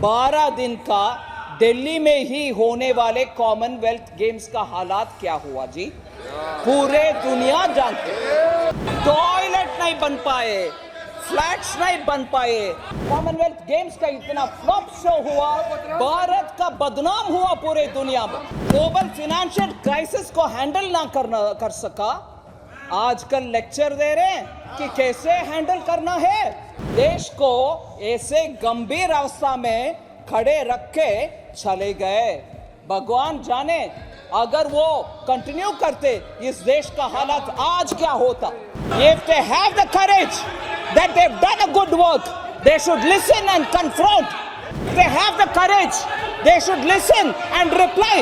12 दिन का दिल्ली में ही होने वाले कॉमनवेल्थ गेम्स का हालात क्या हुआ जी, पूरे दुनिया जानते। टॉयलेट नहीं बन पाए, फ्लैट्स नहीं बन पाए, कॉमनवेल्थ गेम्स का इतना फ्लॉप शो हुआ, भारत का बदनाम हुआ पूरे दुनिया में। ग्लोबल फाइनेंशियल क्राइसिस को हैंडल ना कर सका, आजकल लेक्चर दे रहे हैं कि कैसे हैंडल करना है। देश को ऐसे गंभीर अवस्था में खड़े रख के चले गए। भगवान जाने अगर वो कंटिन्यू करते इस देश का हालत आज क्या होता। If they have the courage that they've done a good work, they should listen and confront. If they have the courage, they should listen and reply.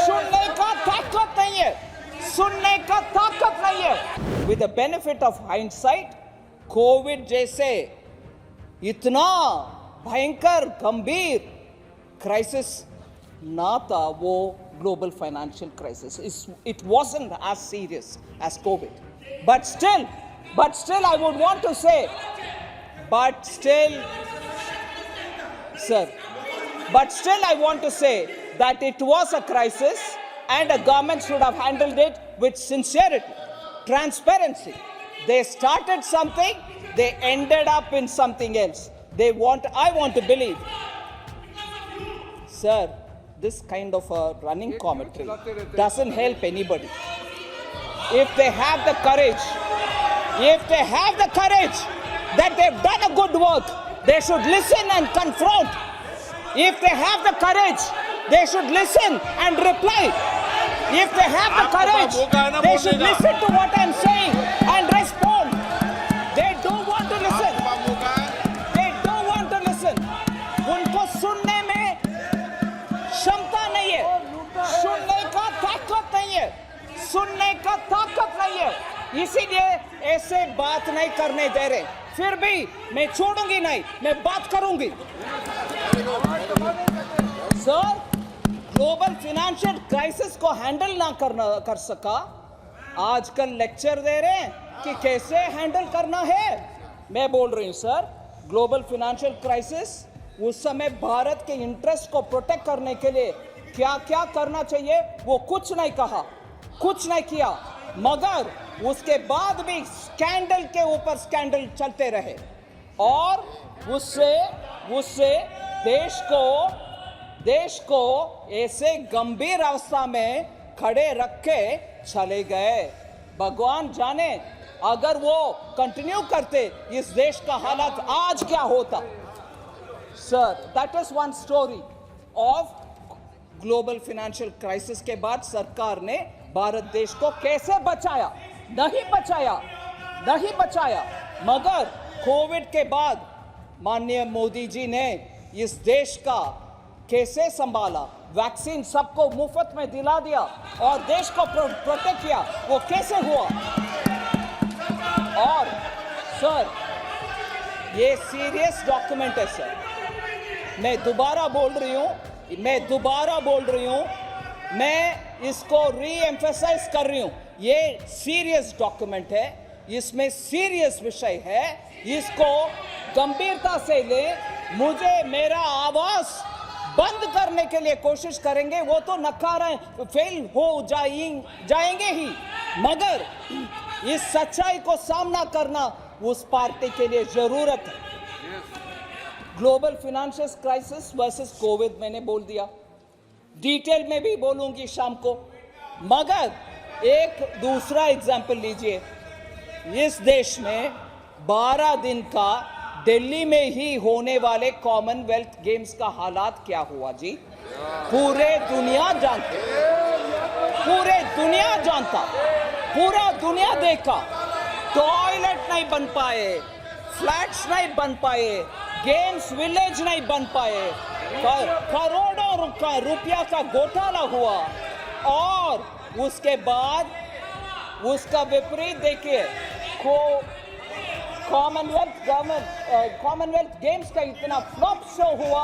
सुनने का ताकत नहीं है, सुनने का ताकत नहीं है। With the benefit of hindsight, Covid जैसे इतना भयंकर गंभीर क्राइसिस ना था वो global financial crisis. It wasn't as serious as COVID. But still I would want to say, but still I want to say that it was a crisis and a government should have handled it with sincerity, transparency. They started something, they ended up in something else. I want to believe. Sir, this kind of a running commentary doesn't help anybody. If they have the courage that they've done a good work, they should listen and confront. If they have the courage, they should listen and reply. If they have the courage, they should listen to what I'm saying and respond. They don't want to listen. They don't want to listen. उनको सुनने में क्षमता नहीं है, सुनने का ताकत नहीं है, सुनने का ताकत नहीं है, इसीलिए ऐसे बात नहीं करने दे रहे। फिर भी मैं छोड़ूंगी नहीं, मैं बात करूंगी। सर, ग्लोबल फाइनेंशियल क्राइसिस को हैंडल ना कर सका, आजकल लेक्चर दे रहे हैं कि कैसे हैंडल करना है। मैं बोल रही हूं सर, ग्लोबल फाइनेंशियल क्राइसिस उस समय भारत के इंटरेस्ट को प्रोटेक्ट करने के लिए क्या क्या करना चाहिए वो कुछ नहीं कहा, कुछ नहीं किया, मगर उसके बाद भी स्कैंडल के ऊपर स्कैंडल चलते रहे और उससे देश को ऐसे गंभीर अवस्था में खड़े रख के चले गए। भगवान जाने अगर वो कंटिन्यू करते इस देश का हालत आज क्या होता। Sir, that is one story of global financial crisis के बाद सरकार ने भारत देश को कैसे बचाया, नहीं बचाया, मगर कोविड के बाद माननीय मोदी जी ने इस देश का कैसे संभाला, वैक्सीन सबको मुफ्त में दिला दिया और देश को प्रोटेक्ट किया, वो कैसे हुआ। और सर, ये सीरियस डॉक्यूमेंट है सर, मैं दोबारा बोल रही हूँ, मैं इसको री-एम्फेसाइज कर रही हूँ, ये सीरियस डॉक्यूमेंट है, इसमें सीरियस विषय है, इसको गंभीरता से ले। मुझे मेरा आवाज बंद करने के लिए कोशिश करेंगे वो तो नकारा फेल हो जाएंगे ही, मगर इस सच्चाई को सामना करना उस पार्टी के लिए जरूरत है। Global financial crisis versus Covid मैंने बोल दिया, डिटेल में भी बोलूंगी शाम को, मगर एक दूसरा एग्जाम्पल लीजिए। इस देश में 12 दिन का दिल्ली में ही होने वाले कॉमनवेल्थ गेम्स का हालात क्या हुआ जी, पूरे दुनिया जानता, पूरा दुनिया देखा। टॉयलेट नहीं बन पाए, फ्लैट्स नहीं बन पाए, गेम्स विलेज नहीं बन पाए, करोड़ों रुपया का घोटाला हुआ और उसके बाद उसका विपरीत देखिए, कॉमनवेल्थ गेम्स का इतना फ्लॉप शो हुआ,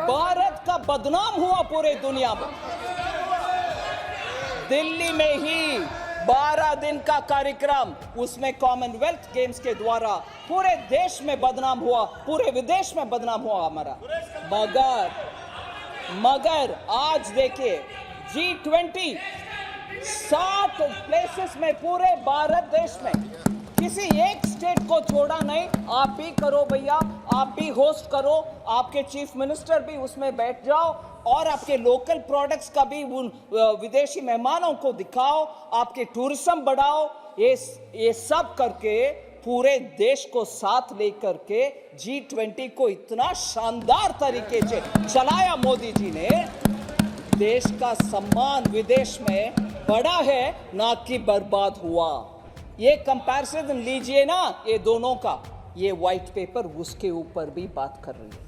भारत का बदनाम हुआ पूरे दुनिया में। दिल्ली में ही 12 दिन का कार्यक्रम, उसमें कॉमनवेल्थ गेम्स के द्वारा पूरे देश में बदनाम हुआ, पूरे विदेश में बदनाम हुआ हमारा। मगर आज देखिए G20 7 प्लेसेस में पूरे भारत देश में, किसी एक स्टेट को छोड़ा नहीं। आप भी करो भैया, आप भी होस्ट करो, आपके चीफ मिनिस्टर भी उसमें बैठ जाओ और आपके लोकल प्रोडक्ट्स का भी उन विदेशी मेहमानों को दिखाओ, आपके टूरिज्म बढ़ाओ। ये सब करके पूरे देश को साथ लेकर के G20 को इतना शानदार तरीके से चलाया मोदी जी ने। देश का सम्मान विदेश में बढ़ा है, ना कि बर्बाद हुआ। ये कंपैरिजन लीजिए ना, ये दोनों का, ये व्हाइट पेपर उसके ऊपर भी बात कर रही है।